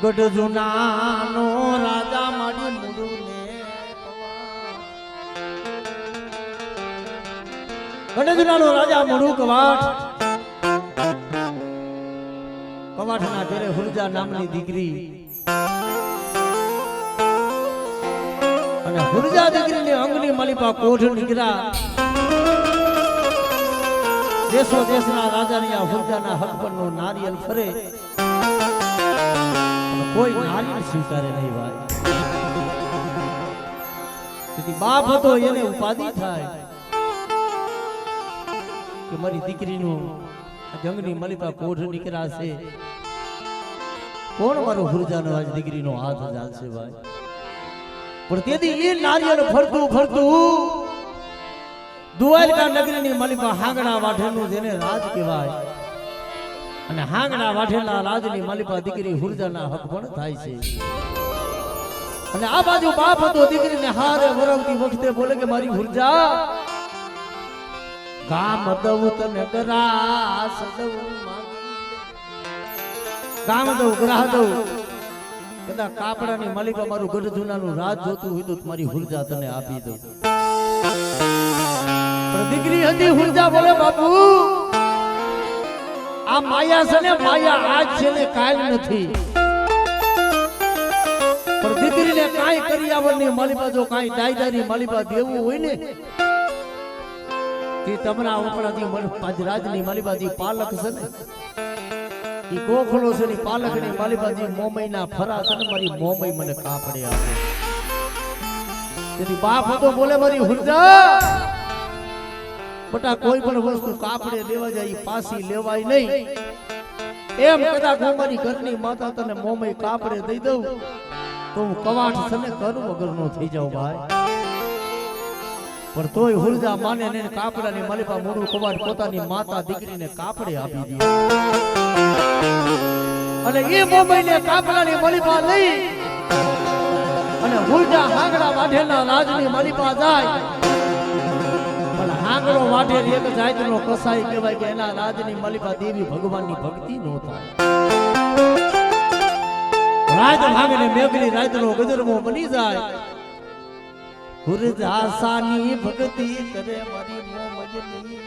ગઢ જુનાનો રાજા માડી મુડું ને ગઢ જુનાનો રાજા મુડું કવાઠના ઘરે હુરજા નામની દીકરી અને હુરજા દીકરીની અંગની માલિપા કોઠ નીકળ્યા દેશો દેશના રાજાની આ હુરજાના હક પરનો નારિયેલ ફરે કોઈ નારિયેલ સ્વીકારે નહીં ભાઈ. તેથી બાપ હતો એને ઉપાધિ થાય કે મારી દીકરીનું જંગની માલિપા કોઠ નીકળ્યા છે, કોણ મારો હુરજાનો આજ દીકરીનો હાથ ચાલશે ભાઈ. પણ તેથી એ નારિયેળ ફરતું ફરતું દ્વારકા નગરીની માલિકા હાંગણા વાઠેનું જેને રાજ કહેવાય અને હાંગણા વાઠેલા રાજની માલિકા દીકરી હુરજાના હક પણ થાય છે. અને આ બાજુ બાપ હતો દીકરીને હારે વરવતી વખતે બોલે કે મારી હુરજા ગામ દઉં તને ગ્રાસ દઉં ગામ દઉં ગ્રાહ દઉં કદા કાપડાની માલિકા મારું ગઢ જૂનાનું રાજ જોતું હોય તો મારી હુરજા તને આપી દઉં. દીકરી હતી હુરજા બોલે બાપુ આ માયા છે ને માયા આજ છે ને કાલ નથી. પણ દીકરીને કાઈ કરિયાવરની માલિકા જો કાઈ દાયદારી માલિકા દેવું હોય ને તે તમના ઉપરાથી રાજની માલિકાજી પાલક છે ને ઈ ગોખલો છે ની પાલકની માલિકાજી મોમઈના ફરા છે ને મારી મોમઈ મને કાપડે આપે. તેથી બાપ હતો બોલે મારી હુરજા બટા કોઈ પણ વસ્તુ કાપડે દેવા જાય પાછી લેવાય નહીં. એમ કદાચ હું મારી ઘરની માતા તને મોમઈ કાપડે દઈ દઉં તો હું કવાઠ સને કરું વગરનો થઈ જાઉં ભાઈ. પણ તોય હુરજા માને ને કાપડાની માલિકા મોડું કવાઠ પોતાની માતા દીકરીને કાપડે આપી દે અને એ મોમઈને કાપડાની માલિકા લઈ અને હુરજા હાંગડા વાઢેના રાજની માલિકા જાય. હાંગડો વાઢે એક જાતનો કસાઈ કહેવાય કે એના રાજની માલિકા દેવી ભગવાનની ભક્તિ નો થાય. રાજ ભાગને મેઘની રાતનો ગજરમો બની જાય. હુરજા સાની ભક્તિ કરે મારી મોમજની.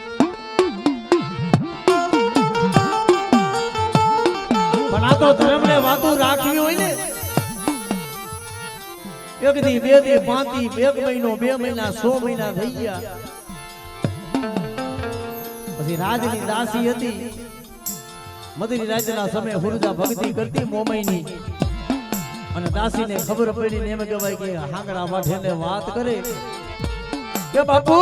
પણ આ તો ધર્મને વાતો રાખવી હોય ને એક દી બે દી પાંચ દી એક મહિનો 2 મહિના 100 મહિના થઈ ગયા. પછી રાજની દાસી હતી મધરી રાજના સમય હુરજા ભક્તિ કરતી મોમઈની અને દાસીને ખબર પડી ને એમ કહેવાય કે હાંગડા વાઠેને વાત કરે કે બાપુ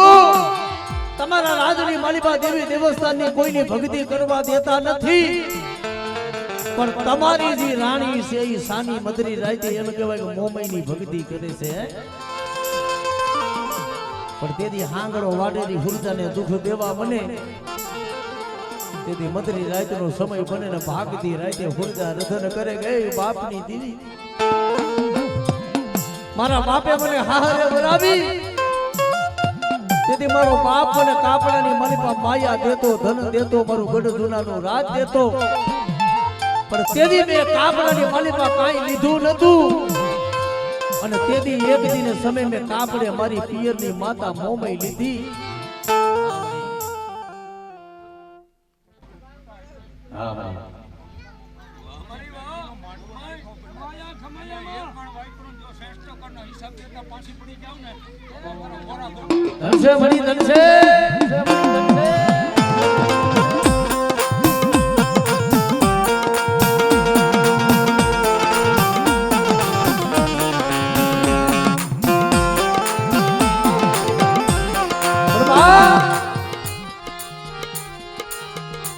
તમારા રાજની માલિકા દેવી દેવસ્થાનની કોઈની ભક્તિ કરવા દેતા નથી, પણ તમારી જે રાણી છે એ સાની મધરી રાતે એમ કહેવાય કે મોમઈની ભક્તિ કરે છે. પણ તેથી હાંગડો વાઢેલી હુરજાને દુઃખ દેવા બને તેથી મધરી રાતનો સમય બને ને ભાગતી રાતે હુરજા રધન કરે ગઈ બાપની દીવી મારા બાપે મને હારે વરાવી તેથી મારો બાપ મને કાપડાની માલિકા માયા દેતો ધન દેતો મારું ગઢ જૂનાનું રાજ દેતો. પણ તેથી મેં કાપડાની માલિકા કાંઈ લીધું નતું અને તેથી એક દિને સમય મેં કાપડે મારી પિયરની માતા મોમઈ લીધી. ધનસે મળી ધનસે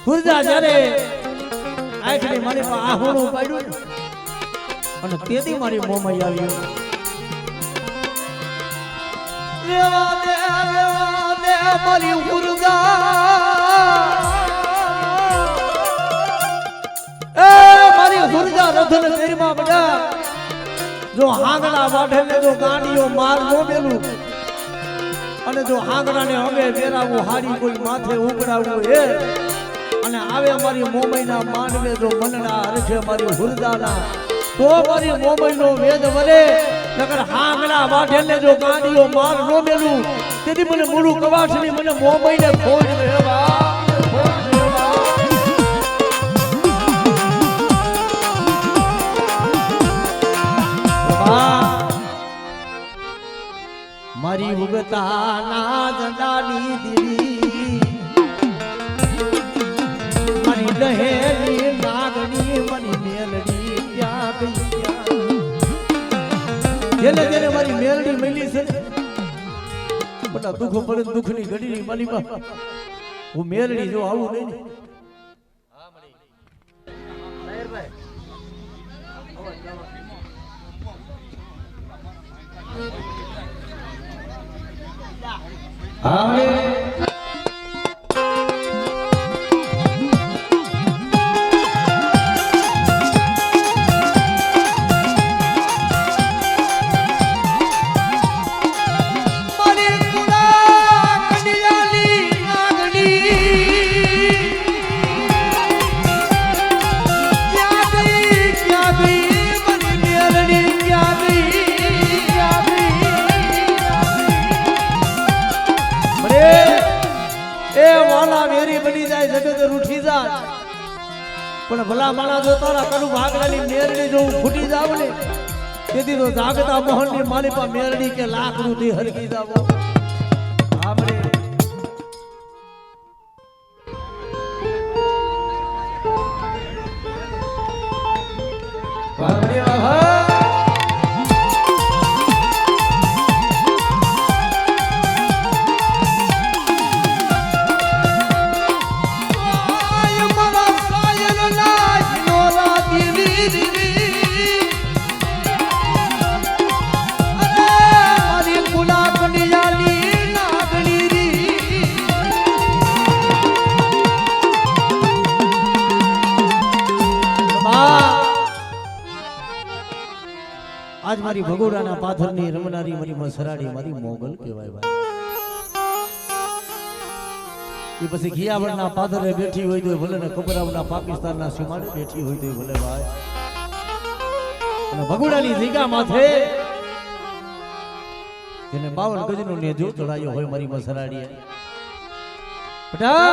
હુરજા જ્યારે આખરી મારી પાસે આહોણું પાડ્યું અને તેથી મારી મોમઈ આવ્યું. લેવા દે મારી હુરજા એ મારી હુરજા રધન કરીમાં બધા જો હાંગડા વાઢેને જો ગાડીઓ માર નો બેલું અને જો હાંગડાને અંગે વેરાવું હાડી કોઈ માથે ઉકળાવવું હે અને આવે મારી મોમઈના માનવે જો મનના હરખે મારી હુરદાના તો મારી મોબાઈલનો વેદ વરે નકર હાંગડા વાઢેલે જો ગાડીઓ માર નો મેલું તેથી મને મૂળું કવાઠની મને મોબાઈલે ખોજ રહેવા મારી ઉગતા ના જંડાની દીવી મારી લહેરી નાગની મારી મેલડી ક્યાં ગઈ જેને જેને મારી મેલડી મળી છે બધા દુઃખ પડે દુઃખની ઘડીની માલીમાં હું મેલડી જો આવું નહીં ને પણ ભલા માણા જો તારા કડું ભાગડાની મેરડી જો ફૂટી જાવ ને તેથી તો જાગતા મોહનની માલિપા મેરડી કે લાકડું થી હરકી જાવો આપણે આજ મારી ભગોડાના પાથરની રમનારી મારી મસરાડી મારી મોગલ કહેવાય ભાઈ એ પછી ખિયાવડના પાથરે બેઠી હોય તો ભલે ને કબરાવના પાકિસ્તાનના સીમાડે બેઠી હોય તો ભલે ભાઈ અને ભગોડાની જીગા માથે જેને 52 ગજનો નેજો ચડાયો હોય મારી મસરાડી બેટા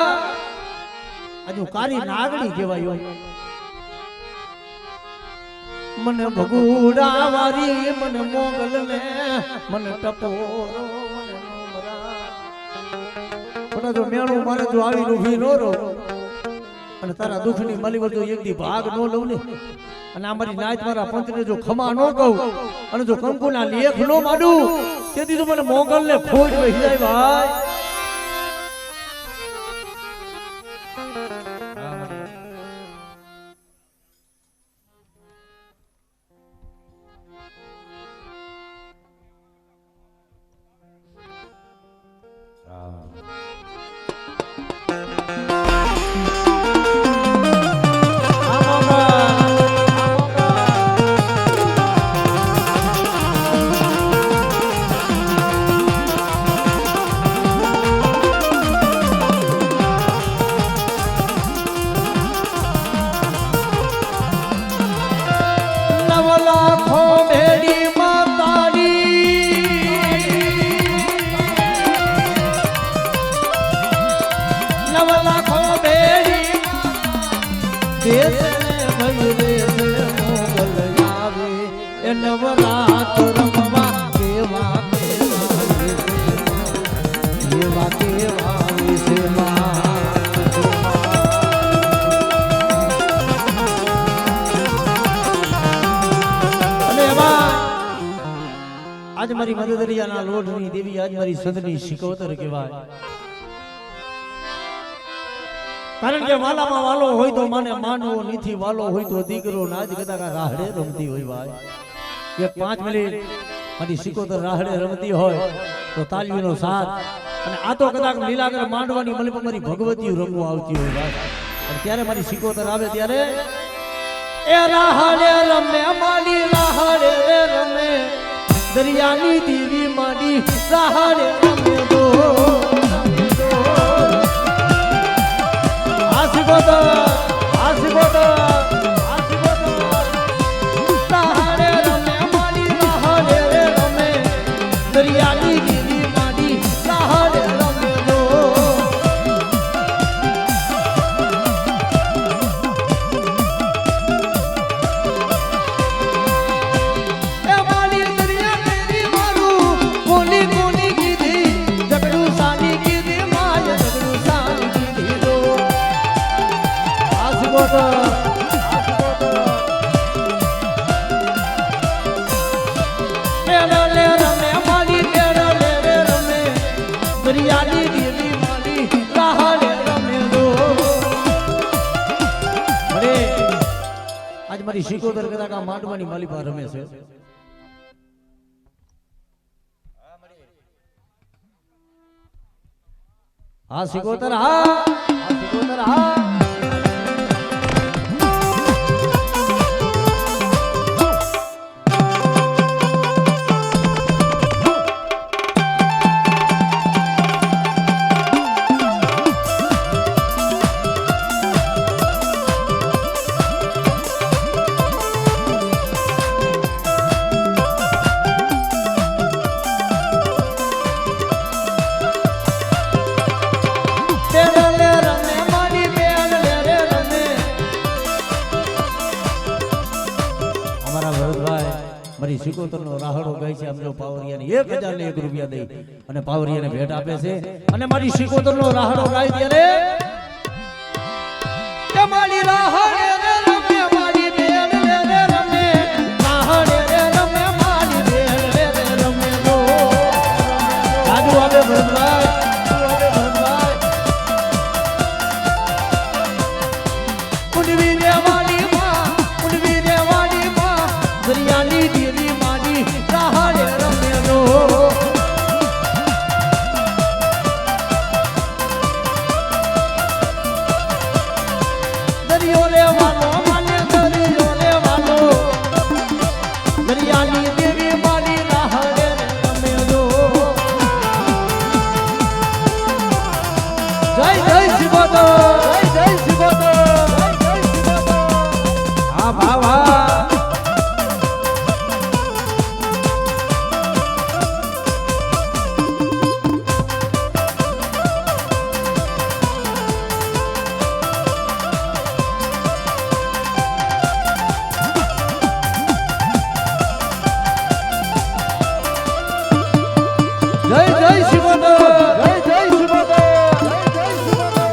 આજુ કારી નાગડી કહેવાય મને ભગુડા વારી મને મોગલ ને મને ટપોરો મને મોમરા પણ જો મેણું મારે જો આવી ઊભી નો રો અને તારા દુખની માલી વર જો એક દી ભાગ નો લઉં ને અને આ મારી નાચ મારા પંચને જો ખમા નો કહું અને જો કંકુના લેખ નો માડું તેથી તો મને મોગલ ને ખોજ વહી જાય ભાઈ નવરાત રમવા કેવા કેવા કેવા વિશે આજ મારી મદદરિયાના લોઢની દેવી આજ મારી સંતની શિકોતર કહેવાય કારણ કે વાલામાં વાલો હોય તો માને માનવો નીથી વાલો હોય તો દીકરો નાજ ગદાકા રાહડે રમતી હોય ભાઈ કે 5 મિનિટ મારી શિકોતર રાહડે રમતી હોય તો તાલીઓનો સાથ અને આ તો કદાચ લીલાગર માંડવાની મને મારી ભગવતી રમવા આવતી હોય ભાઈ અને ત્યારે મારી શિકોતર આવે ત્યારે એ રાહડે રમે માલી રાહડે રમે દરિયાની દેવી માડી રાહડે રમે દો આશીર્વાદ આશીર્વાદ આશીર્વાદ મેળલે રમે મારી મેળલે રે રમે દરિયાની દેવી મારી રાહલે રમે દો અરે આજ મારી શિકોદર કદાચ આ માંડવાની માલિપા રમે છે હા શિકોદર હા શિકોદર હા મારી શિકોતરનો રાહડો ગાય છે અમજો પાવરિયાને 1001 રૂપિયા દઈ અને પાવરિયાને ભેટ આપે છે અને મારી શિકોતરનો રાહડો ગાય ત્યારે કે મારી રાહડે રે રમે મારી બેલ રે રમે રાહડે રે રમે મારી બેલ રે રમે દો રાજુ આવે ભરતભાઈ કુંડવી રે વાલી માં કુંડવી રે વાલી માં દરિયાની દેવી માની રાહડે રમે દો દરિયો લેવાનો માને દરિયો લેવાનો દરિયાની દેવી માની રાહડે રમે દો જય જય શિકોતર જય જય શિકોતર જય જય શિકોતર હા ભાવા જય જય શિકોતર જય જય શિકોતર જય જય શિકોતર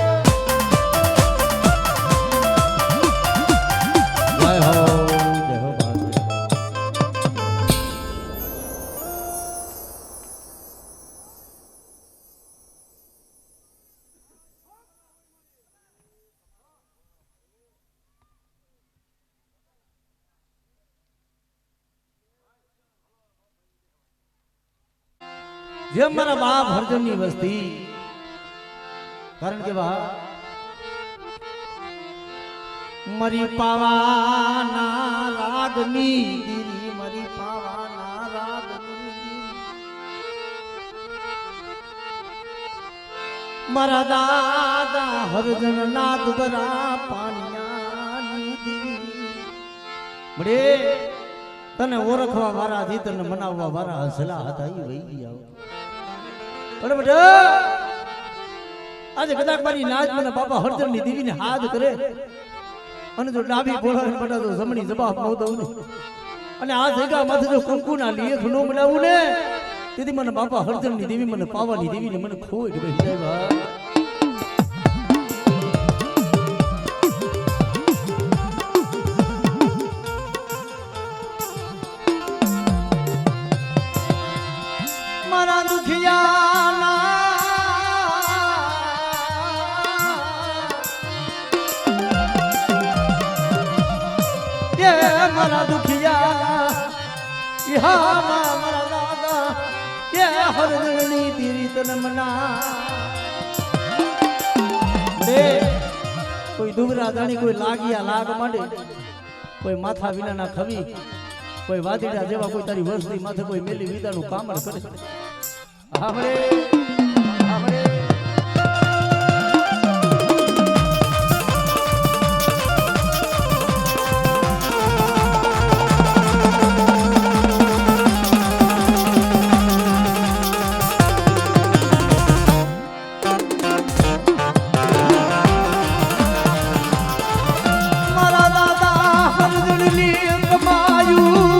જય હો જેમ મારા બાપ હરજનની વસ્તી કારણ કે બા મરી પાવાના રાગની દીરી મરી પાવાના રાગની મારા દાદા હરજન ના દુબરા પાનિયાની દીરી મળે તને ઓળખવા વાળા થી તને મનાવવા વાળા હસલા હતા ઈ વહી ગયા બરાબર આજે કદાચ મારી નાચ મને બાપા હરજન ની દેવીને હાથ કરે અને જો ડાબી બોલાવે બટા તો જમણી જવાબ ન દઉં અને આ જગ્યા માથે જો કંકુના લેખ નો બનાવું ને તેથી મને બાપા હરજન ની દેવી મને પાવાની દેવી ને મને ખોઈ ગઈ સાહેબ મારા દુખિયાના એ મારા દુખિયા ઈહા મારા દાદા એ હરજની દીરી તન મના રે કોઈ દુગરા દાણી કોઈ લાગિયા લાગ માંડે કોઈ માથા વિનાના ખવી કોઈ વાદીડા જેવા કોઈ તારી વર્ષની માથે કોઈ મેલી વિદાનું કામળ કરે આપણે આપણે મારા દાદા હરજની કમાયું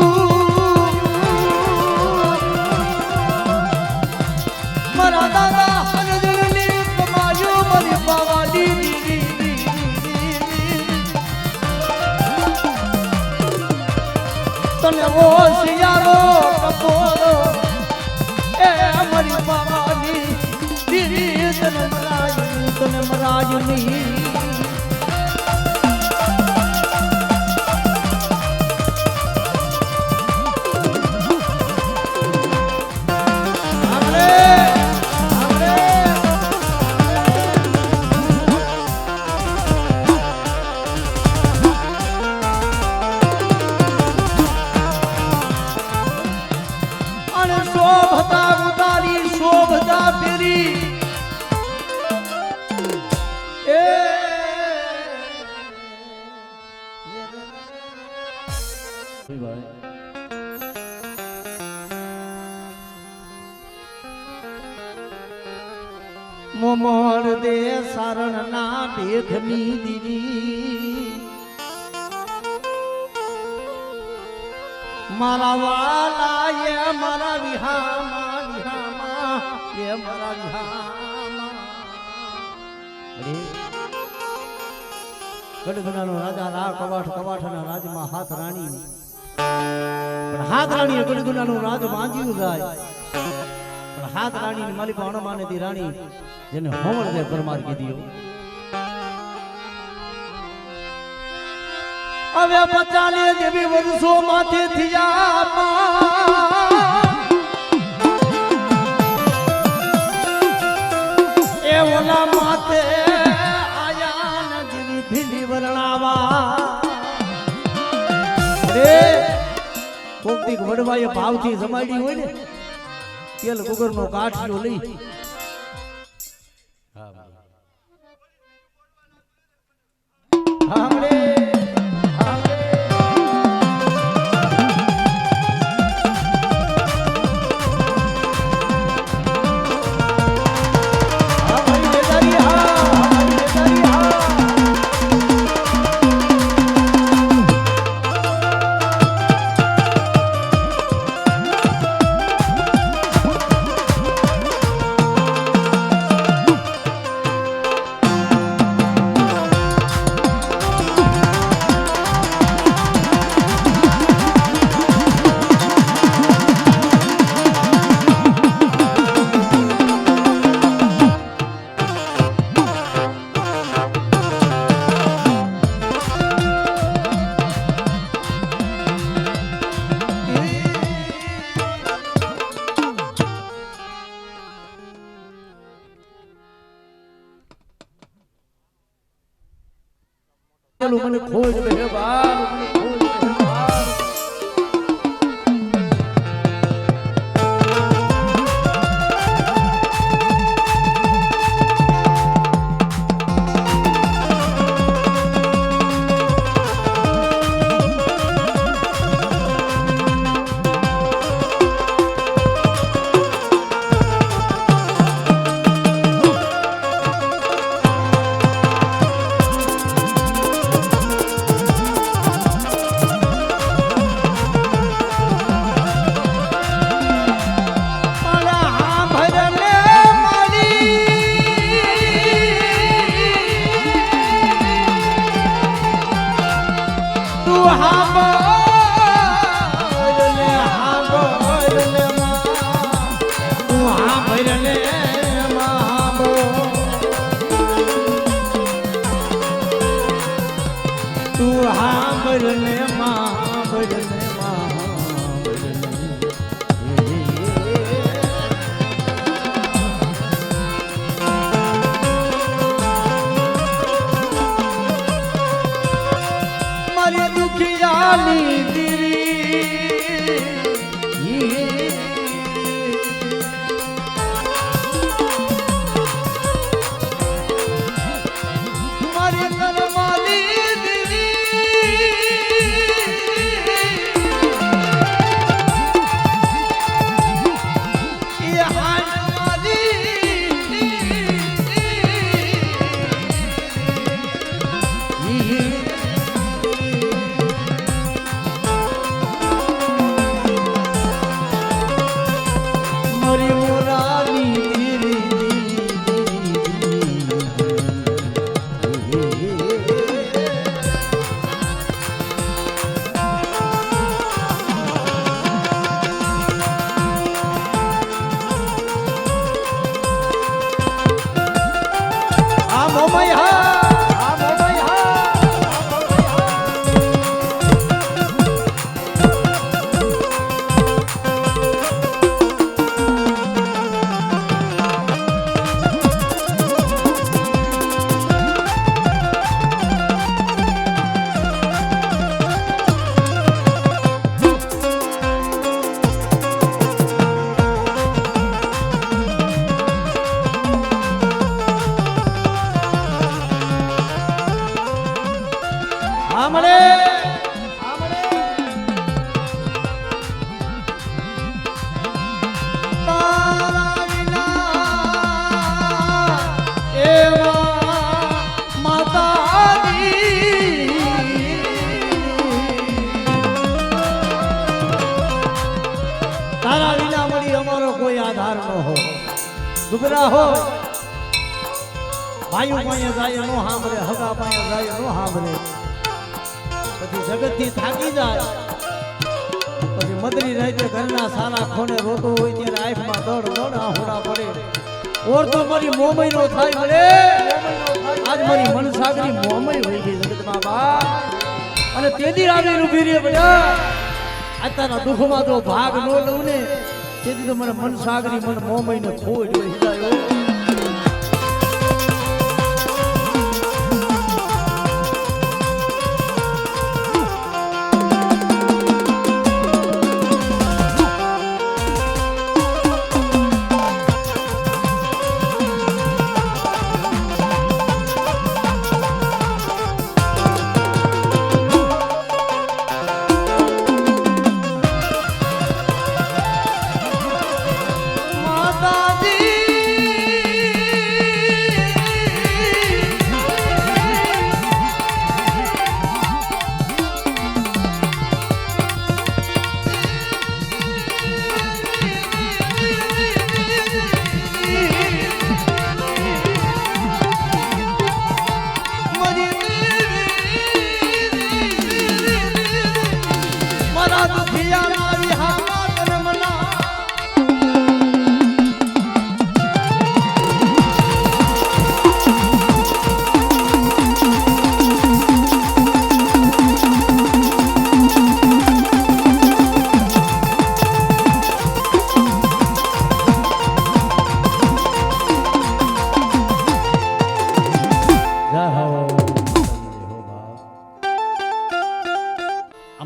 તને ઓ શિયાળો ટપોરો એ મારી બાબાની દીદી તને મરાજની શોભતા ફેરી એ મોમોર દે સારણ ના ભેખની દીદી મારા વાલા એ મારા વિહામાં એ મારા વિહામાં ગઢગનાનો રાજા રા કવાઠના રાજમાં હાથ રાણી પણ હાથ રાણીએ ગઢગનાનું રાજ વાંચ્યું જાય પણ હાથ રાણીની માલિક અણમાને દી રાણી જેને હોમર દે પરમાર કીધીઓ હવે 50 જેવી વર્ષો માથે થયા એ ઓલા માથે આયા ન જેવી ભીલી વર્ણાવા રે કોકતીક વડવાએ ભાવથી જમાડી હોય ને તેલ ગુગરનો કાઠિયો લઈ હામડે મને ખોજ બે બાર સાંભળે તારા વિના મળી અમારો કોઈ આધાર ન હોય દુબરા હોય ભાઈઓ પાસે જાય નો સાંભળે હગા પાસે જાય નો સાંભળે પછી જગત થી થાકી જાય પછી મદરી રાતે ઘરના સારા ખોને રોતો હોય ત્યારે આંખમાં દોડ દોડ આહોડા પડે ઓર તો મારી મોમઈ નો થાય મળે આજ મારી મન સાગરી મોમઈ હોઈ ગઈ જગતમાં બા અને તેદી આવી ઉભી રે બધા આતાના દુઃખમાં તો ભાગ નો લઉં ને તેથી તો મને મન સાગરી મન મોમઈ ને ખોઈ જોઈ જાય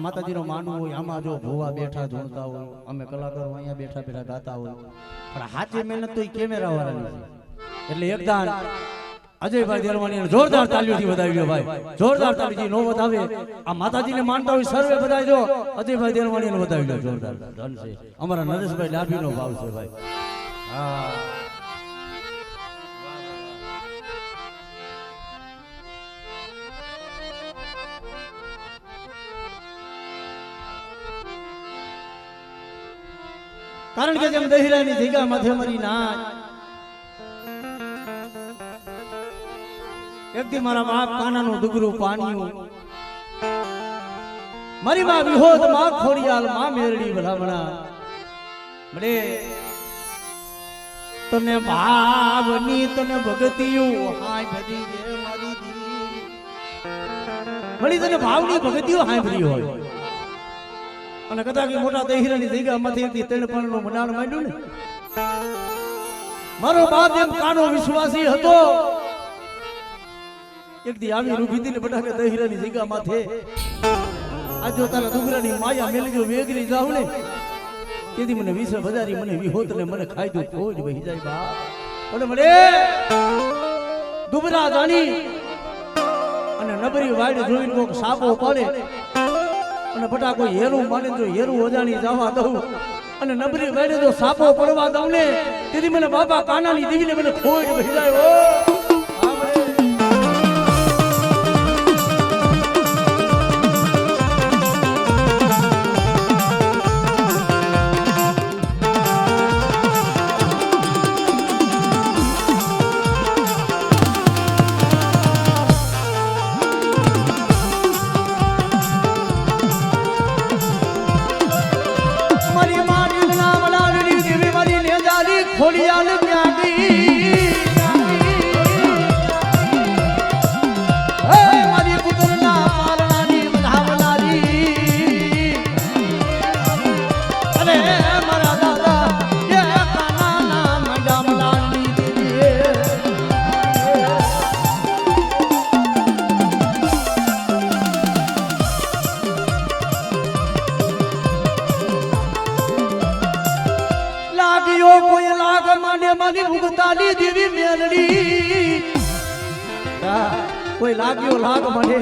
માતાજીનો માનવું હોય આમાં જો ભૂવા બેઠા જોડતા હોય અમે કલાકારો અહીંયા બેઠા બેઠા ગાતા હોય પણ હાથે મહેનત તો કેમેરા વાળાની છે એટલે એકદાન અજયભાઈ દેલવાણી જોરદાર તાલીઓથી વધાવ્યો ભાઈ જોરદાર તાલીથી નો વધાવે આ માતાજીને માનતા હોય સર્વે બધાય જો અજયભાઈ દેલવાણીને વધાવ્યો જોરદાર ધન છે અમારા નરેશભાઈ લાભીનો ભાવ છે ભાઈ હા કારણ કે જેમ દહિરાની જગ્યા માથે મરી નાચ એક દી મારા બાપ કાનાનું ડુગરું પાણ્યું મારી માં વિહોદ માં ખોડિયાલ માં મેરડી ભલામણા મળે તને ભાવની તને ભગતિયું હાય ભરી જે મારી દી મળી તને ભાવની ભગતિયું હાય ભરી હોય અને કદાચ મોટા દહિરાની જગ્યામાંથી એકથી ત્રણ પાણીનું મંડાણ માંડ્યું ને મારો બાપ એમ કાનો વિશ્વાસી હતો એક દી આવી રૂભીતી ને બટાકે દહિરાની જગ્યામાંથી આજ જો તારા ડુંગરાની માયા મેલી જો વેગરી જાવ ને તેથી મને 20,000 મને વિહોત ને મને ખાઈ દો ખોજ વહી જાય બાપ પણ મળે દુબરા જાણી અને નબરી વાડ જોઈને કોક સાપો પડે અને બટા કોઈ હેરું માને જો હેરું ઓજાણી જવા દઉં અને નબરી વેડે જો સાપો પડવા દઉં ને તેથી મને બાપા કાનાની દીવીને મને ખોઈ વહી જાય ઓ ખોડિયાલ ત્યાગી મારી પુત્રના પારણાની વધાવનારી અને મારા દાદા એ કાનાના મંડામલાની લાગ્યો કોઈ મારી ભૂગતાની દેવી મેલડી કોઈ લાગ્યો લાગ મને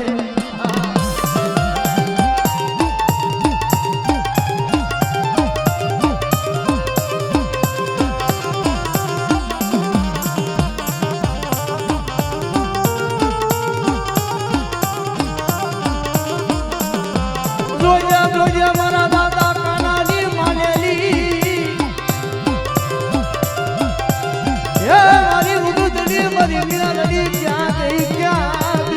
જોજે મારા દાદા કાનાની માનેલી હે મારી ઉદુતડી મારી મીરાડી ક્યાં ગઈ ક્યાં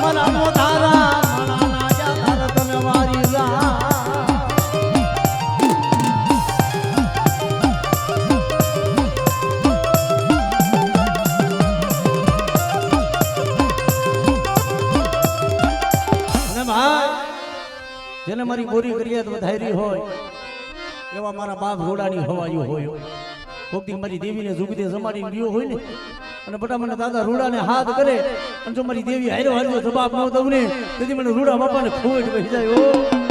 મારા મોધારા મારા નાજા તારા તને મારી જા જેને મારી બોરી કરિયાત વધારી હોય એવા મારા બાપ ઘોડાની હવાયું હોય કોકથી મારી દેવીને જુગતે જમાડીને ગયો હોય ને અને બટા મને દાદા રૂડાને હાથ કરે અને જો મારી દેવી હારો હારો જવાબ ન દઉં ને તેથી મને રૂડા બાપાને ખોટ બેસી જાય